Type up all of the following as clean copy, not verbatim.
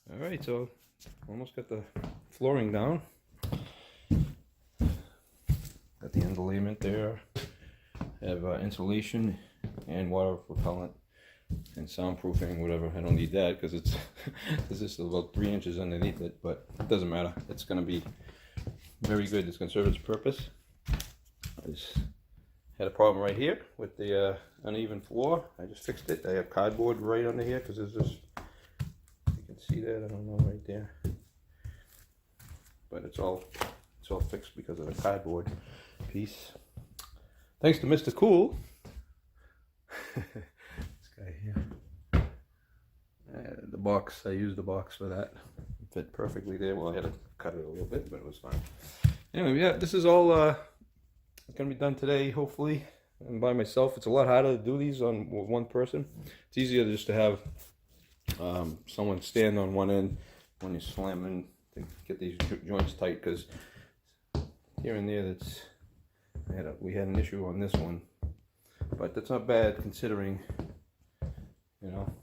All right, so almost got the flooring down. Got the underlayment there. Have insulation and water repellent and soundproofing, whatever. I don't need that because it's there's just about 3 inches underneath it, but it doesn't matter. It's going to be very good. It's going to serve its purpose. I just had a problem right here with the uneven floor. I just fixed it. I have cardboard right under here because there's this. You can see that. I don't know right there, but it's all fixed because of the cardboard piece. Thanks to Mr. Cool. This guy here. The box, I used the box for that. It fit perfectly there. Well, I had to cut it a little bit, but it was fine. Anyway, yeah, this is all gonna be done today, hopefully. And by myself, it's a lot harder to do these on one person. It's easier just to have someone stand on one end when you're slamming to get these joints tight, because here and there we had an issue on this one, but that's not bad considering, you know,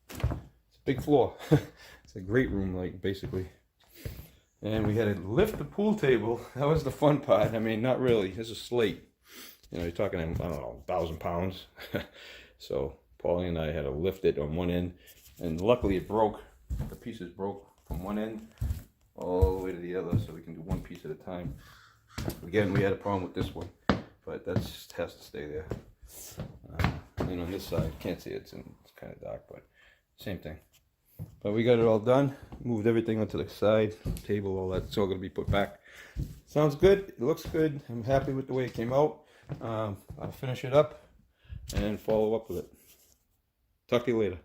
it's a big floor. It's a great room, like, basically. And we had to lift the pool table. That was the fun part. I mean, not really. This is slate. You know, you're talking, I don't know, 1,000 pounds. So Paulie and I had to lift it on one end, and luckily it broke. The pieces broke from one end all the way to the other, so we can do one piece at a time. Again, we had a problem with this one, but that just has to stay there. And on this side, can't see it, it's kind of dark, but same thing. But we got it all done, moved everything onto the side, table, all that. It's all going to be put back. Sounds good, it looks good. I'm happy with the way it came out. I'll finish it up and follow up with it. Talk to you later.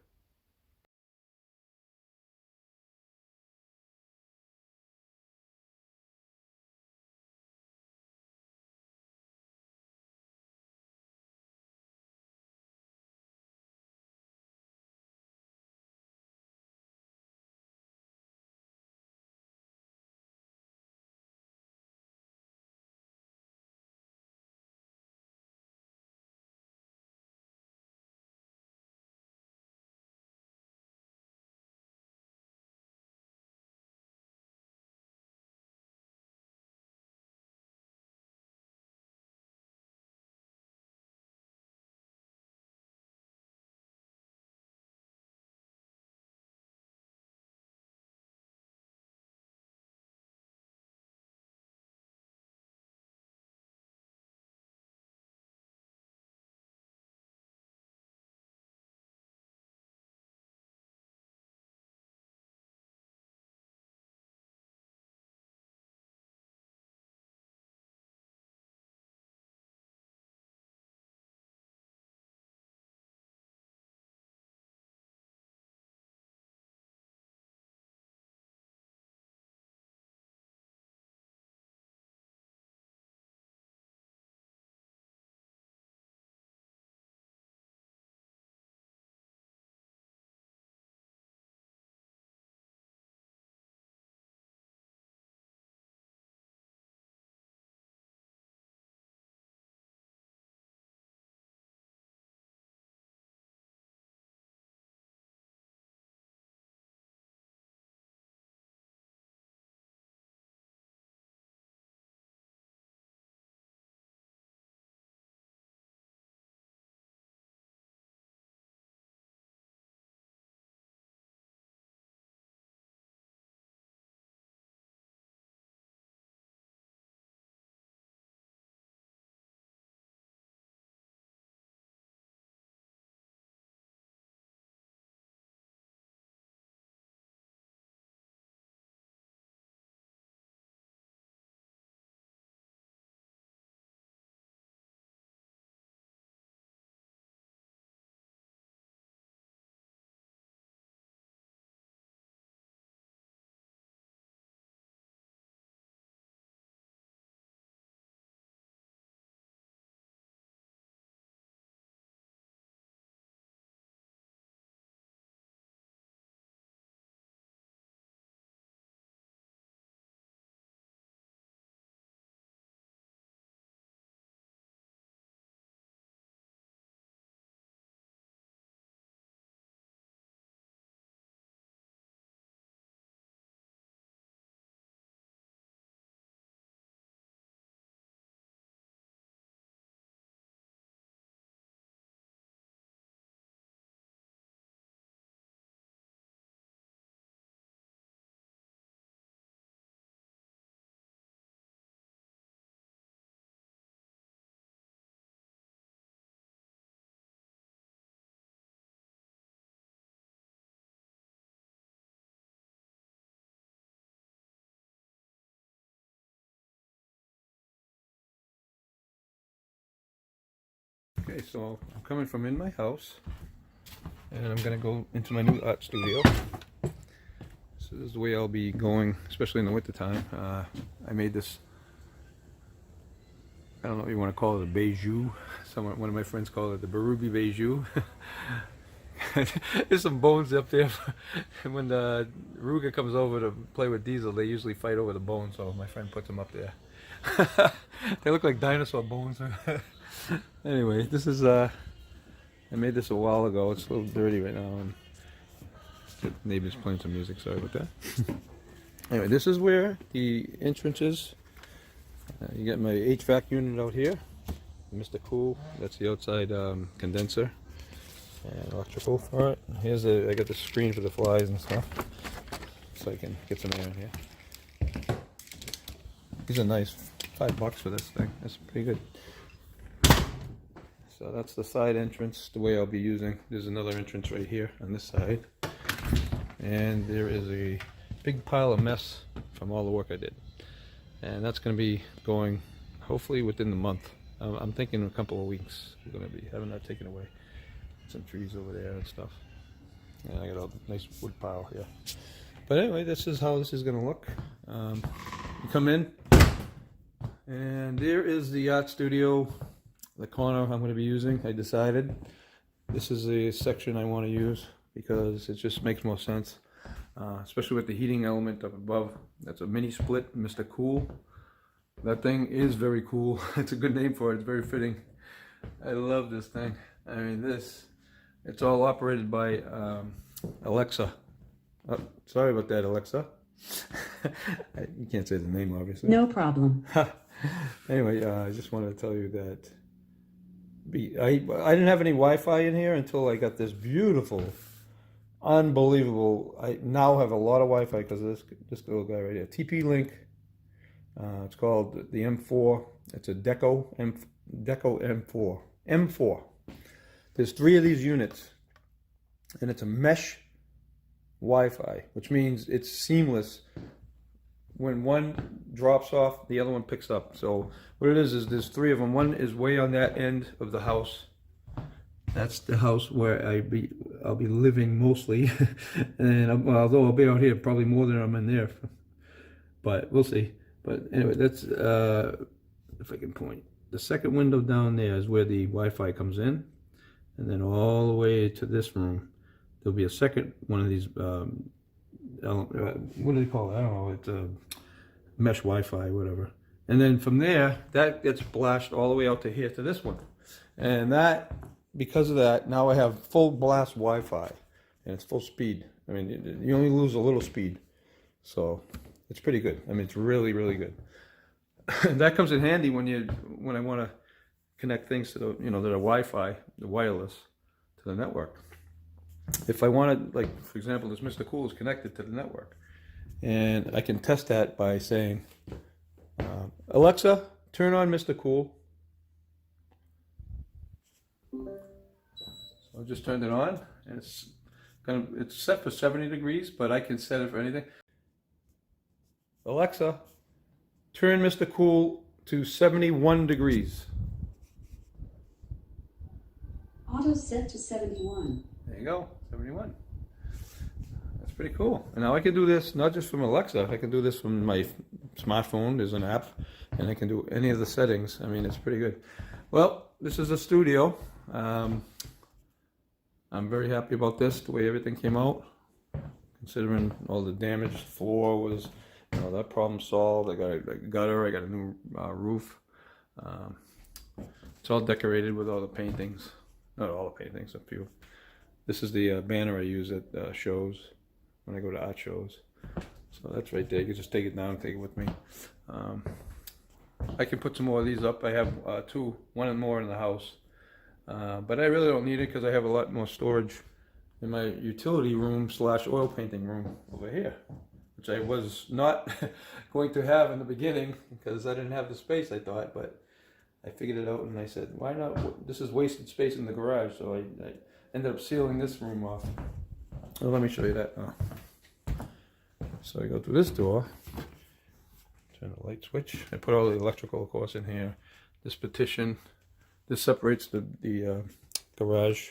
Okay, so I'm coming from in my house, and I'm gonna go into my new art studio. So this is the way I'll be going, especially in the winter time. I made this, I don't know if you want to call it a bijou. One of my friends called it the Berube bijou. There's some bones up there. And when the Ruger comes over to play with Diesel, they usually fight over the bones, so my friend puts them up there. They look like dinosaur bones. Anyway, this is, I made this a while ago. It's a little dirty right now, and the neighbor's playing some music, sorry about that. Anyway, this is where the entrance is. You get my HVAC unit out here. Mr. Cool, that's the outside condenser. And electrical for it. Here's I got the screen for the flies and stuff, so I can get some air in here. These are nice. $5 for this thing. That's pretty good. So that's the side entrance, the way I'll be using. There's another entrance right here on this side. And there is a big pile of mess from all the work I did. And that's going to be going hopefully within the month. I'm thinking in a couple of weeks we're going to be having that taken away. Some trees over there and stuff. And I got a nice wood pile here. But anyway, this is how this is going to look. You come in, and there is the art studio, the corner I'm going to be using. I decided this is the section I want to use because it just makes more sense, especially with the heating element up above. That's a mini split, Mr. Cool. That thing is very cool. It's a good name for it. It's very fitting. I love this thing. I mean, it's all operated by Alexa. Oh, sorry about that, Alexa. You can't say the name, obviously. No problem. Anyway, I just wanted to tell you that I didn't have any Wi-Fi in here until I got this beautiful, unbelievable. I now have a lot of Wi-Fi because of this little guy right here, TP-Link. It's called the M4. It's a Deco M4. M4. There's 3 of these units, and it's a mesh Wi-Fi, which means it's seamless. When one drops off, the other one picks up. So what it is there's 3 of them. One is way on that end of the house. That's the house where I'll be living mostly, and although I'll be out here probably more than I'm in there, but we'll see. But anyway, that's if I can point. The second window down there is where the Wi-Fi comes in. And then all the way to this room, there'll be a second one of these, what do they call it? I don't know, it's a mesh Wi-Fi, whatever. And then from there, that gets blasted all the way out to here to this one. And that, because of that, now I have full blast Wi-Fi, and it's full speed. I mean, you only lose a little speed. So it's pretty good. I mean, it's really, really good. That comes in handy when I want to connect things to the, that are Wi-Fi, the wireless, to the network. If I wanted, like, for example, this Mr. Cool is connected to the network, and I can test that by saying, Alexa, turn on Mr. Cool. So I just turned it on, and it's set for 70 degrees, but I can set it for anything. Alexa, turn Mr. Cool to 71 degrees. Auto set to 71. There you go, 71. That's pretty cool. And now I can do this not just from Alexa, I can do this from my smartphone. There's an app, and I can do any of the settings. I mean, it's pretty good. Well, this is a studio. I'm very happy about this, the way everything came out. Considering all the damaged floor was, that problem solved. I got a gutter, I got a new roof. It's all decorated with all the paintings. Not all the paintings, a few. This is the banner I use at shows, when I go to art shows. So that's right there. You can just take it down and take it with me. I can put some more of these up. I have one and more in the house. But I really don't need it because I have a lot more storage in my utility room / oil painting room over here, which I was not going to have in the beginning because I didn't have the space, I thought, but I figured it out and I said, why not? This is wasted space in the garage, so I ended up sealing this room off. Well, let me show you that. So I go through this door, turn the light switch. I put all the electrical, of course, in here. This petition This separates the garage.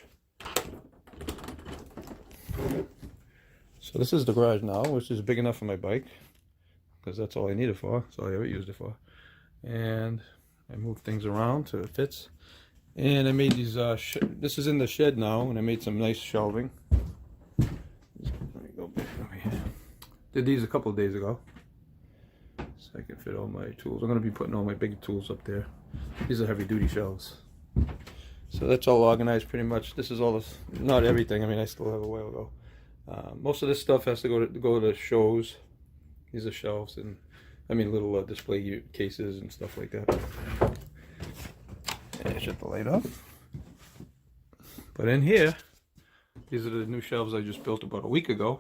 So this is the garage now, which is big enough for my bike, because that's all I need it for. That's all I ever used it for. And I move things around so it fits. And I made these, this is in the shed now, and I made some nice shelving. Let me go back over here. Did these a couple of days ago. So I can fit all my tools. I'm going to be putting all my big tools up there. These are heavy duty shelves. So that's all organized pretty much. This is all this, not everything. I mean, I still have a while to go. Most of this stuff has to go to shows. These are shelves and, I mean, little display cases and stuff like that. And shut the light off. But in here, these are the new shelves I just built about a week ago.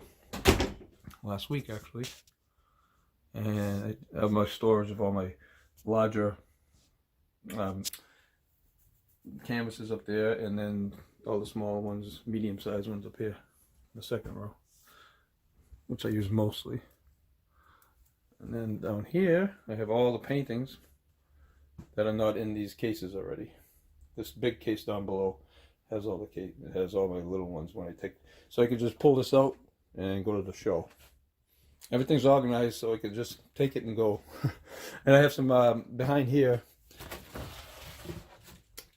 Last week, actually. And I have my storage of all my larger canvases up there, and then all the smaller ones, medium-sized ones up here in the second row, which I use mostly. And then down here, I have all the paintings that are not in these cases already. This big case down below has all the it has all my little ones when I take, so I could just pull this out and go to the show. Everything's organized so I can just take it and go. And I have some behind here.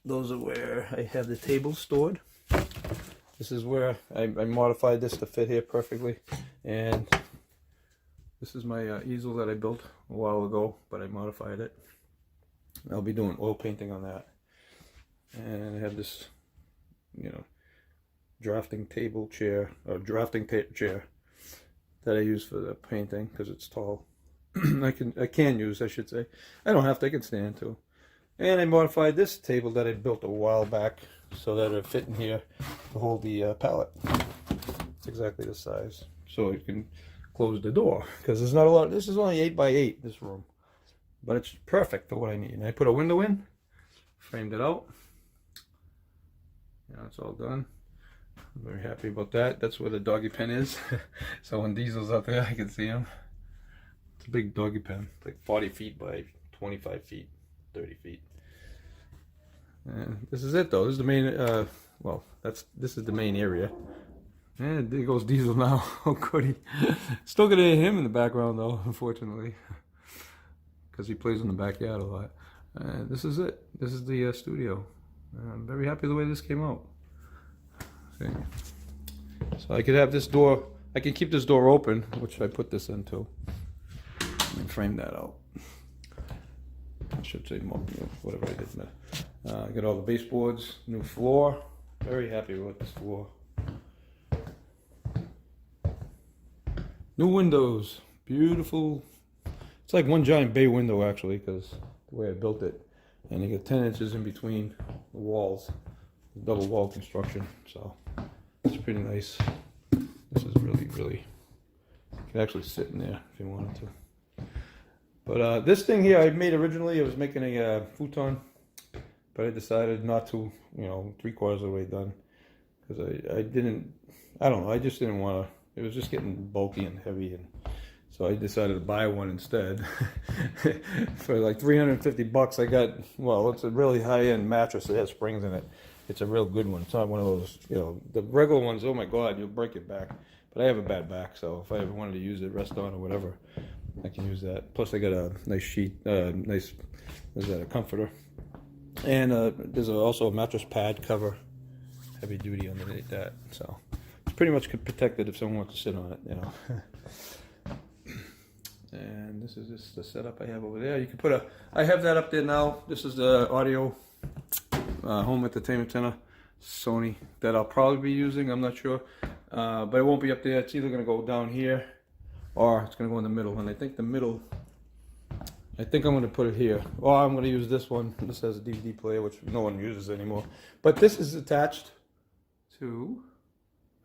Those are where I have the tables stored. This is where I modified this to fit here perfectly. And this is my easel that I built a while ago, but I modified it. I'll be doing oil painting on that. And I have this, you know, drafting table chair, or drafting chair that I use for the painting because it's tall. I can use, I should say. I don't have to, I can stand too. And I modified this table that I built a while back so that it fit in here to hold the pallet. It's exactly the size. So it can close the door because there's not a lot. This is only 8 by 8, this room. But it's perfect for what I need. And I put a window in, framed it out. Yeah, it's all done. I'm very happy about that. That's where the doggy pen is. So when Diesel's out there, I can see him. It's a big doggy pen, like 40 feet by 25 feet, 30 feet. And this is it, though. This is the main. Well, this is the main area. And there goes Diesel now. Oh, goody. Still gonna hear him in the background, though, unfortunately, because he plays in the backyard a lot. This is it. This is the studio. I'm very happy the way this came out. See? So I could have this door, I can keep this door open, which I put this into, and frame that out. I should say more, whatever I did. I got all the baseboards, new floor. Very happy with this floor. New windows, beautiful. It's like one giant bay window actually, because the way I built it. And you get 10 inches in between the walls, double wall construction, so it's pretty nice. This is really, you can actually sit in there if you wanted to. But this thing here I made originally, I was making a futon, but I decided not to, you know, 3/4 of the way done, because I don't know, I just didn't want to, it was just getting bulky and heavy, and so I decided to buy one instead. For like $350 I got, well, it's a really high-end mattress. It has springs in it. It's a real good one. It's not one of those, you know, the regular ones, oh my God, you'll break your back. But I have a bad back, so if I ever wanted to use it, rest on or whatever, I can use that. Plus I got a nice sheet, nice, is that a comforter? And there's also a mattress pad cover, heavy duty underneath that. So it's pretty much protected if someone wants to sit on it, you know. And this is just the setup I have over there. You can put I have that up there now. This is the audio home entertainment center, Sony, that I'll probably be using. I'm not sure, but it won't be up there. It's either going to go down here or it's going to go in the middle. And I think the middle, I think I'm going to put it here. Or I'm going to use this one. This has a DVD player, which no one uses anymore. But this is attached to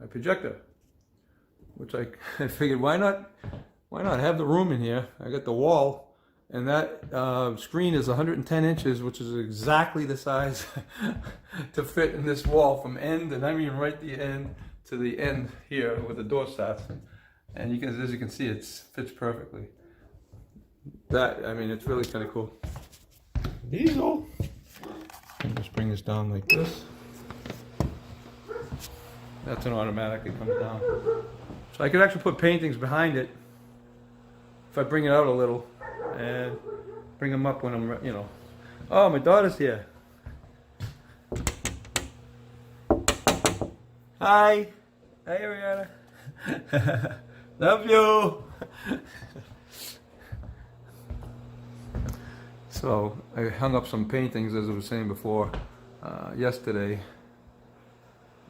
my projector, which I figured, why not have the room in here? I got the wall, and that screen is 110 inches, which is exactly the size to fit in this wall from end, and I mean right the end to the end here where the door starts. And you can, as you can see, it fits perfectly. That, I mean, it's really kind of cool. Diesel, And just bring this down like this. That's an automatic, it comes down. So I could actually put paintings behind it if I bring it out a little and bring them up when I'm, you know. Oh, my daughter's here. Hi. Hi, Ariana. Love you. So I hung up some paintings, as I was saying before, yesterday,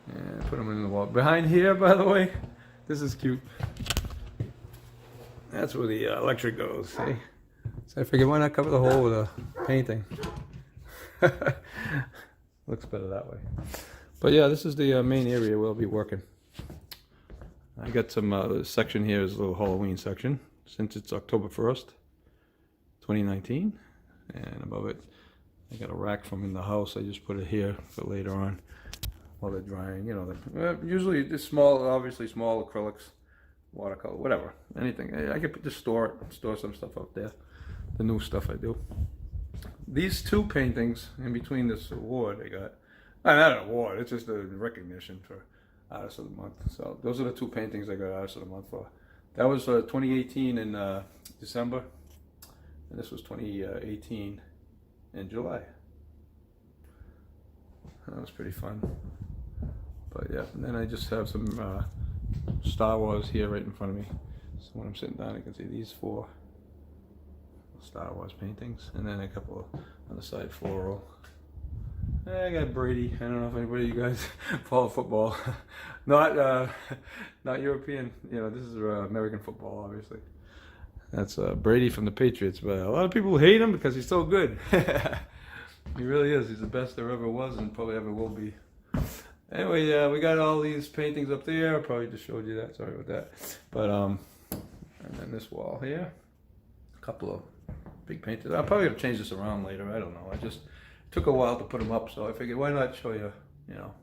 and put them in the wall. Behind here, by the way, this is cute. That's where the electric goes, see? So I figured, why not cover the hole with a painting? Looks better that way. But yeah, this is the main area where I'll be working. I got some, the section here is a little Halloween section, since it's October 1st, 2019. And above it, I got a rack from in the house. I just put it here for later on while they're drying. You know, usually it's small, obviously small acrylics, watercolor, whatever, anything. I could just store some stuff up there. The new stuff I do. These two paintings in between this award I got. Not an award. It's just a recognition for Artist of the Month. So those are the two paintings I got Artist of the Month for. That was 2018 in December. And this was 2018 in July. That was pretty fun. But yeah, and then I just have some Star Wars here right in front of me. So when I'm sitting down, you can see these 4 Star Wars paintings. And then a couple on the side floral. I got Brady. I don't know if anybody of you guys follow football. Not European. You know, this is American football, obviously. That's Brady from the Patriots, but a lot of people hate him because he's so good. He really is. He's the best there ever was and probably ever will be. Anyway, we got all these paintings up there. I probably just showed you that. Sorry about that. But and then this wall here, a couple of big paintings. I'll probably have to change this around later. I don't know. I just took a while to put them up, so I figured why not show you. You know,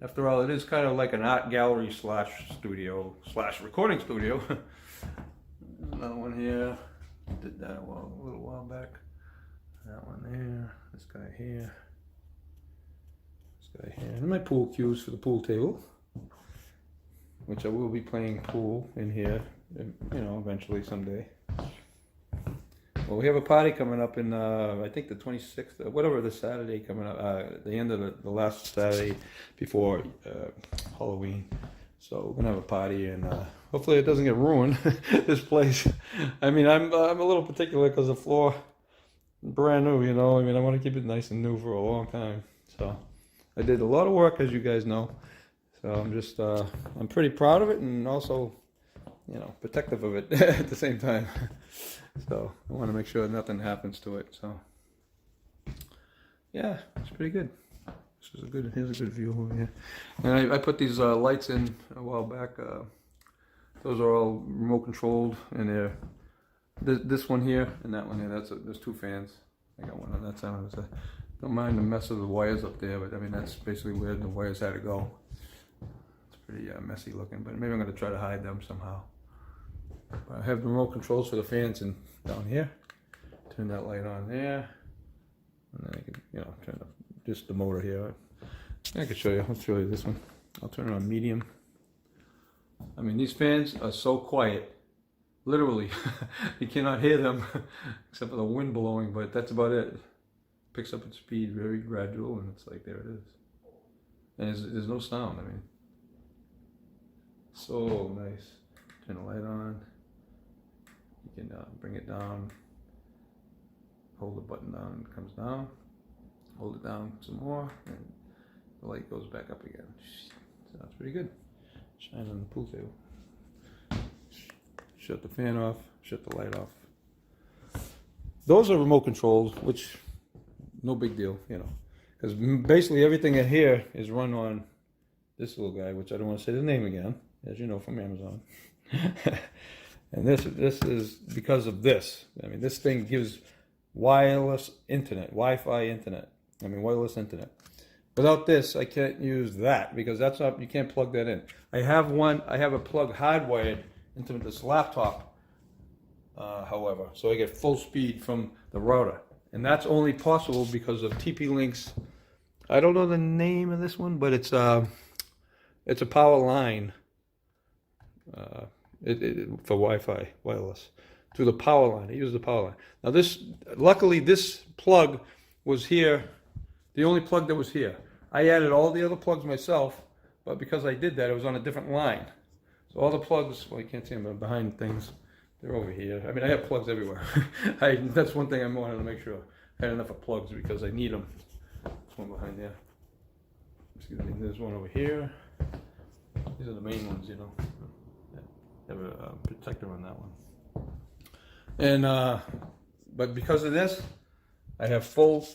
after all, it is kind of like an art gallery / studio / recording studio. Another one here. Did that a little while back. That one there. This guy here. This guy here. And my pool cues for the pool table, which I will be playing pool in here, you know, eventually someday. Well, we have a party coming up in I think the 26th, whatever the Saturday coming up, the end of the last Saturday before Halloween. So we're gonna have a party, and hopefully it doesn't get ruined. This place. I mean, I'm a little particular because the floor, brand new. You know, I mean, I want to keep it nice and new for a long time. So I did a lot of work, as you guys know. So I'm just I'm pretty proud of it, and also, you know, protective of it at the same time. So I want to make sure nothing happens to it. So yeah, it's pretty good. Here's a good view over here. And I put these lights in a while back. Those are all remote controlled, and they're this one here and that one here. There's 2 fans. I got one on that side. Don't mind the mess of the wires up there, but I mean that's basically where the wires had to go. It's pretty messy looking, but maybe I'm going to try to hide them somehow. But I have the remote controls for the fans and down here. Turn that light on there, and then I can, you know, turn up just the motor here. I can show you. I'll show you this one. I'll turn it on medium. I mean, these fans are so quiet. Literally, you cannot hear them except for the wind blowing, but that's about it. Picks up its speed very gradual, and it's like, there it is. And there's no sound. I mean, so nice. Turn the light on. You can bring it down. Hold the button down, it comes down. Hold it down some more, and the light goes back up again. So that's pretty good. Shine on the pool table. Shut the fan off, shut the light off. Those are remote controls, which no big deal, you know, because basically everything in here is run on this little guy, which I don't want to say the name again, as you know from Amazon. And this is because of this. I mean, this thing gives wireless internet, Wi-Fi internet. I mean, wireless internet. Without this, I can't use that because that's not, you can't plug that in. I have a plug hardwired into this laptop, however, so I get full speed from the router. And that's only possible because of TP-Link's, I don't know the name of this one, but it's a power line for Wi-Fi, wireless, through the power line. It uses the power line. Now luckily this plug was here, the only plug that was here. I added all the other plugs myself, but because I did that, it was on a different line. So all the plugs, well, you can't see them, but behind things, they're over here. I mean, I have plugs everywhere. That's one thing I wanted to make sure I had enough of plugs because I need them. There's one behind there. Excuse me, there's one over here. These are the main ones, you know. Have a protector on that one. And, but because of this, I have full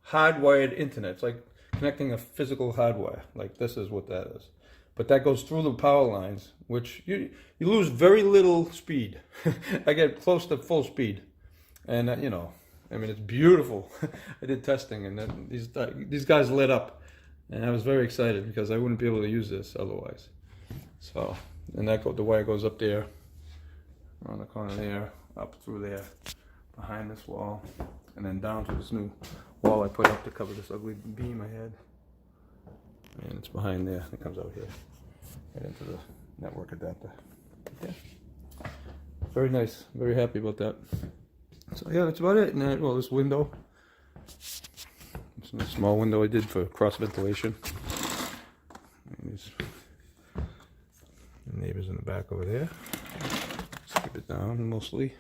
hardwired internet. It's like connecting a physical hardwire. Like this is what that is. But that goes through the power lines, which you lose very little speed. I get close to full speed. And, you know, I mean, it's beautiful. I did testing and then these guys lit up. And I was very excited because I wouldn't be able to use this otherwise. So, and the wire goes up there, around the corner there, up through there, behind this wall, and then down to this new wall I put up to cover this ugly beam I had. And it's behind there. It comes out here, right into the network adapter. Yeah, very nice. Very happy about that. So yeah, that's about it. And then, well, this window. It's a small window I did for cross ventilation. And these neighbors in the back over there. Just keep it down mostly.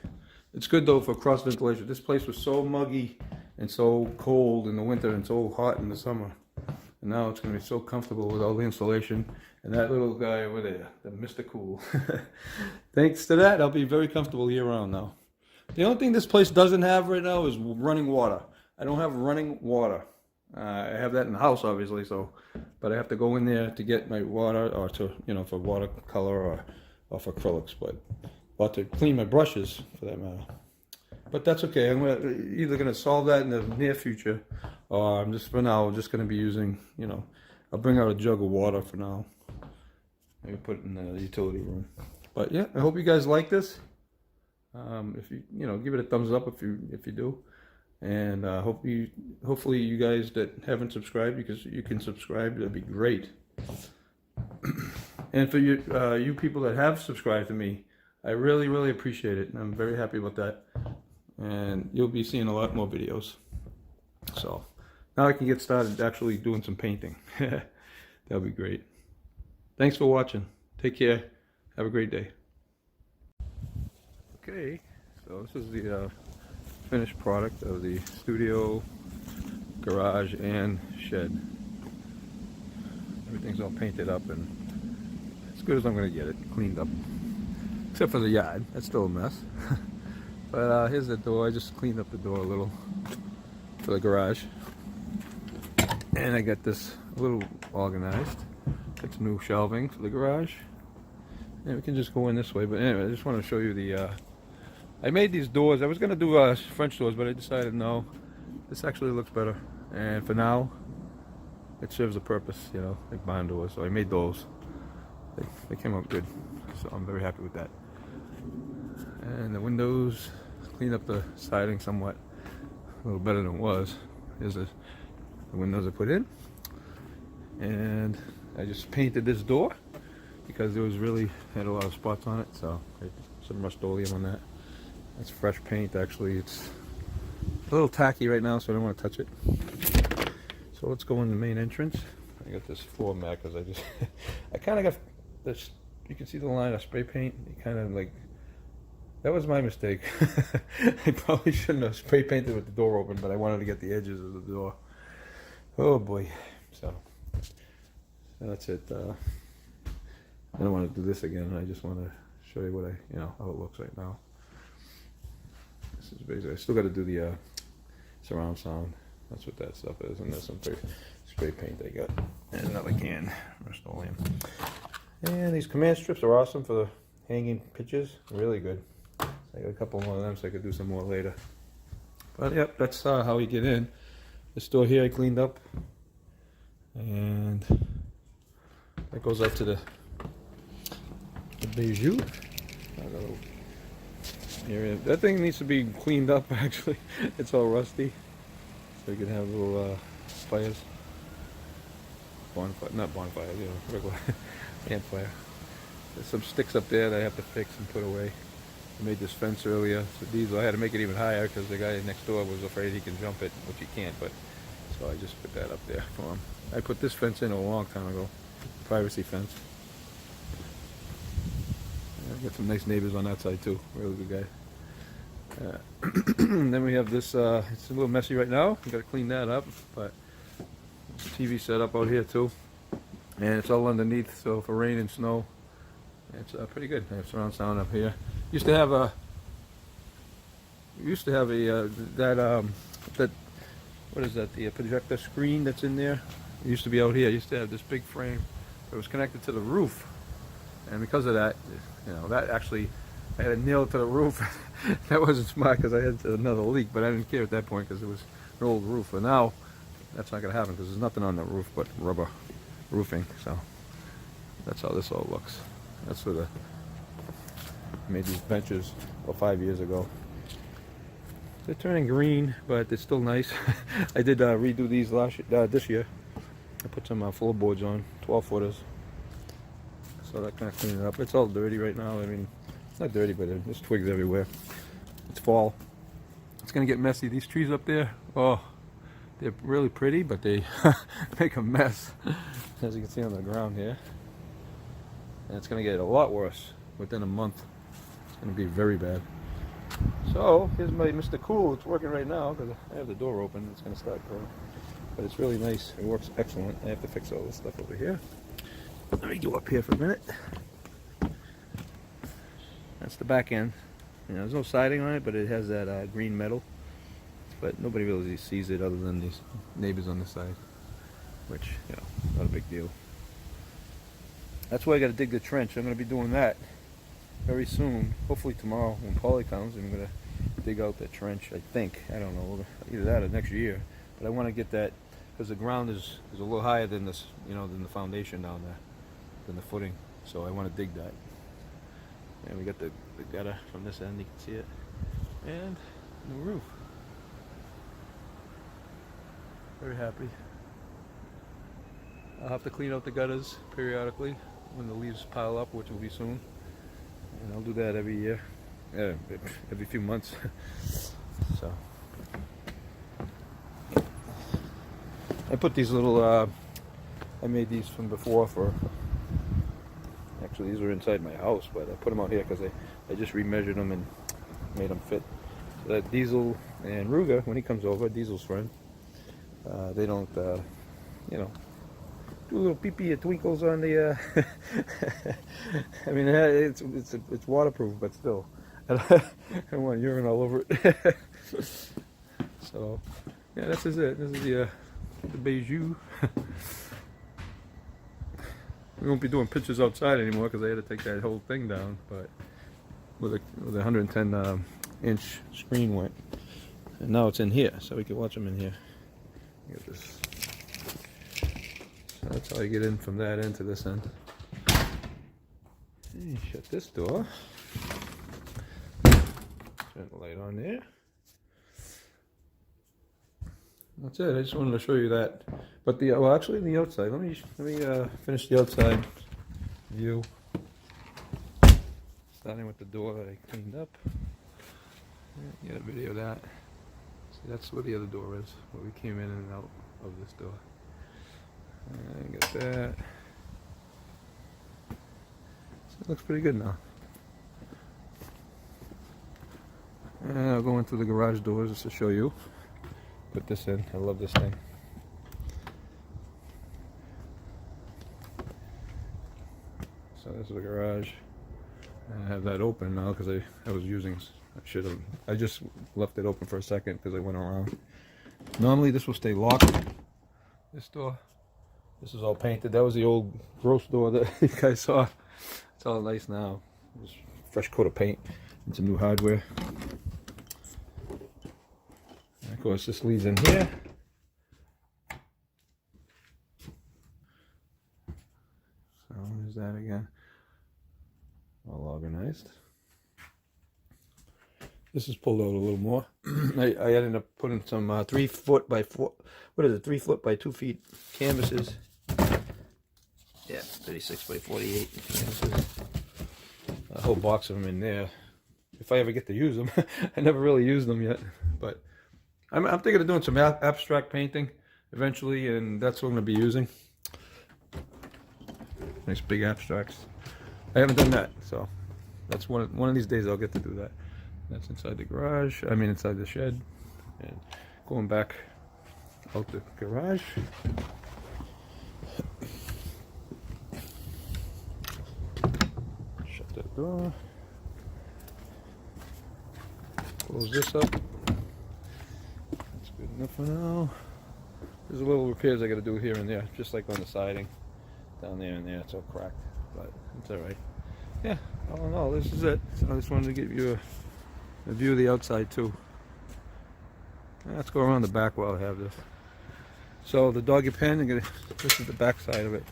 It's good though for cross ventilation. This place was so muggy and so cold in the winter and so hot in the summer. And now it's going to be so comfortable with all the insulation. And that little guy over there, the Mr. Cool. Thanks to that, I'll be very comfortable year round now. The only thing this place doesn't have right now is running water. I don't have running water. I have that in the house, obviously, but I have to go in there to get my water, or to, you know, for watercolor or for acrylics, or to clean my brushes, for that matter. But that's okay. I'm either going to solve that in the near future, or I'm just, for now, just going to be using, you know, I'll bring out a jug of water for now. Maybe put it in the utility room. But yeah, I hope you guys like this. If you know, give it a thumbs up if you do. And hopefully you guys that haven't subscribed, because you can subscribe, that'd be great. And for you people that have subscribed to me, I really, really appreciate it. And I'm very happy about that. And you'll be seeing a lot more videos. So now I can get started actually doing some painting. That'll be great. Thanks for watching. Take care. Have a great day. Okay, so this is the finished product of the studio, garage, and shed. Everything's all painted up and as good as I'm going to get it cleaned up. Except for the yard, that's still a mess. But here's the door. I just cleaned up the door a little for the garage. And I got this a little organized. Got some new shelving for the garage. And we can just go in this way. But anyway, I just want to show you the... I made these doors. I was going to do French doors, but I decided no. This actually looks better. And for now, it serves a purpose, you know, like barn doors. So I made those. They came out good. So I'm very happy with that. And the windows, cleaned up the siding somewhat. A little better than it was. Here's the windows I put in. And I just painted this door because it was really, had a lot of spots on it. So I put some Rust-Oleum on that. That's fresh paint, actually. It's a little tacky right now, so I don't want to touch it. So let's go in the main entrance. I got this floor mat because I just, I kind of got this, you can see the line of spray paint. You kind of like, that was my mistake. I probably shouldn't have spray painted with the door open, but I wanted to get the edges of the door. Oh boy. So that's it. I don't want to do this again. I just want to show you what how it looks right now. This is basically, I still got to do the surround sound. That's what that stuff is. And there's some spray paint I got. And another can, Rust-Oleum. And these command strips are awesome for the hanging pictures. Really good. I got a couple more of them so I could do some more later. But yep, that's how we get in. This door here I cleaned up. And that goes up to the bijou. area. That thing needs to be cleaned up actually. It's all rusty. So you can have little fires. Bonfire, not bonfire, you know, regular campfire. There's some sticks up there that I have to fix and put away. I made this fence earlier. It's a diesel. I had to make it even higher because the guy next door was afraid he can jump it, which he can't, but so I just put that up there for him. I put this fence in a long time ago. Privacy fence. I got some nice neighbors on that side too. Really good guy. Then we have this, it's a little messy right now. We gotta clean that up, but TV set up out here too. And it's all underneath, so for rain and snow, it's pretty good. I have surround sound up here. Used to have a that what is that? The projector screen that's in there. It used to be out here. It used to have this big frame. It was connected to the roof, and because of that, you know, that actually I had to nail it to the roof. That wasn't smart because I had another leak, but I didn't care at that point because it was an old roof. But now that's not going to happen because there's nothing on the roof but rubber roofing. So that's how this all looks. That's where I made these benches about 5 years ago. They're turning green, but it's still nice. I did redo these this year. I put some floorboards on, 12 footers. So that kind of cleaned it up. It's all dirty right now. I mean, it's not dirty, but there's twigs everywhere. It's fall. It's gonna get messy. These trees up there, oh, they're really pretty, but they make a mess, as you can see on the ground here. And it's gonna get a lot worse within a month. It's gonna be very bad. So here's my Mr. Cool. It's working right now because I have the door open. It's gonna start going, but it's really nice. It works excellent. I have to fix all this stuff over here. Let me go up here for a minute. That's the back end. You know, there's no siding on it, but it has that green metal. But nobody really sees it other than these neighbors on the side, which, you know, not a big deal. That's why I got to dig the trench. I'm going to be doing that very soon. Hopefully tomorrow when Paulie comes, I'm going to dig out that trench. I think. I don't know. Either that or next year. But I want to get that because the ground is a little higher than this, you know, than the foundation down there, than the footing. So I want to dig that. And we got the gutter from this end. You can see it, and the roof. Very happy. I'll have to clean out the gutters periodically when the leaves pile up, which will be soon. And I'll do that every year, every few months. So I put these little, I made these from before for, actually these were inside my house, but I put them out here because I just remeasured them and made them fit. So that Diesel and Ruger, when he comes over, Diesel's friend, they don't, you know, do little pee-pee twinkles on the, I mean, it's waterproof, but still, I don't want urine all over it. So, yeah, this is it. This is the Beiju. We won't be doing pictures outside anymore because I had to take that whole thing down, but with a 110 inch screen went, and now it's in here, so we can watch them in here. Look at this. So that's how I get in from that end to this end. And shut this door. Turn the light on there. That's it. I just wanted to show you that. But the well, actually, the outside. Let me finish the outside view. Starting with the door that I cleaned up. Get a video of that. See, that's where the other door is. Where we came in and out of this door. And get that. So it looks pretty good now. And I'll go into the garage doors just to show you. Put this in. I love this thing. So this is the garage. I have that open now because I was using. I just left it open for a second because I went around. Normally this will stay locked. This door. This is all painted. That was the old gross door that you guys saw. It's all nice now. Just fresh coat of paint and some new hardware. And of course, this leads in here. So there's that again. All organized. This is pulled out a little more. I ended up putting some 3 foot by 4, what is it, 3 foot by 2 feet canvases. Yeah, 36 by 48 canvases. A whole box of them in there. If I ever get to use them. I never really used them yet. But I'm thinking of doing some abstract painting eventually, and that's what I'm going to be using. Nice big abstracts. I haven't done that, so that's one of these days I'll get to do that. That's inside the garage, I mean inside the shed. And going back out the garage. Shut that door. Close this up. That's good enough for now. There's a little repairs I gotta do here and there, just like on the siding. Down there and there, it's all cracked, but it's alright. Yeah, all in all, this is it. So I just wanted to give you a view of the outside too. Let's go around the back while I have this. So the doggy pen, this is the back side of it.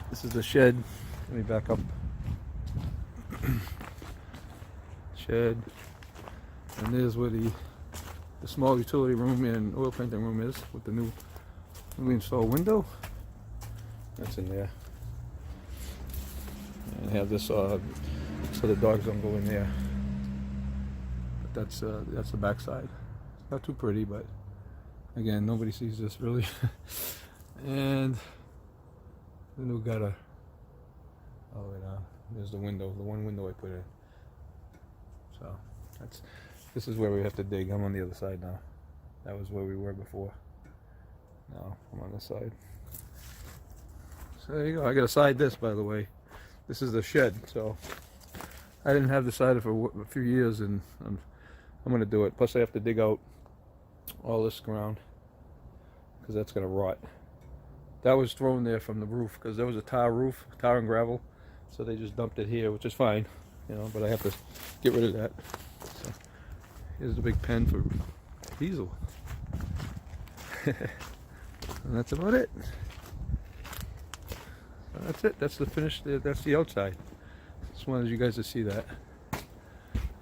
This is the shed. Let me back up. Shed. And there's where the small utility room and oil painting room is, with the newly installed window. That's in there. And I have this so the dogs don't go in there. But that's the back side. It's not too pretty, but again, nobody sees this really. And the new gutter all the way down. There's the window, the one window I put in. So this is where we have to dig. I'm on the other side now. That was where we were before. Now I'm on this side. So there you go. I got to side this, by the way. This is the shed, so I didn't have this side for a few years, and I'm going to do it. Plus I have to dig out all this ground because that's going to rot. That was thrown there from the roof because there was a tar roof, tar and gravel, so they just dumped it here, which is fine, you know, but I have to get rid of that. So here's the big pen for diesel. And that's about it. So that's it. That's the finished. That's the outside. Just wanted you guys to see that.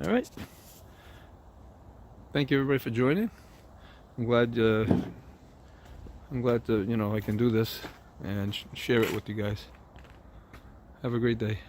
All right. Thank you everybody for joining. I'm glad to, you know, I can do this and share it with you guys. Have a great day.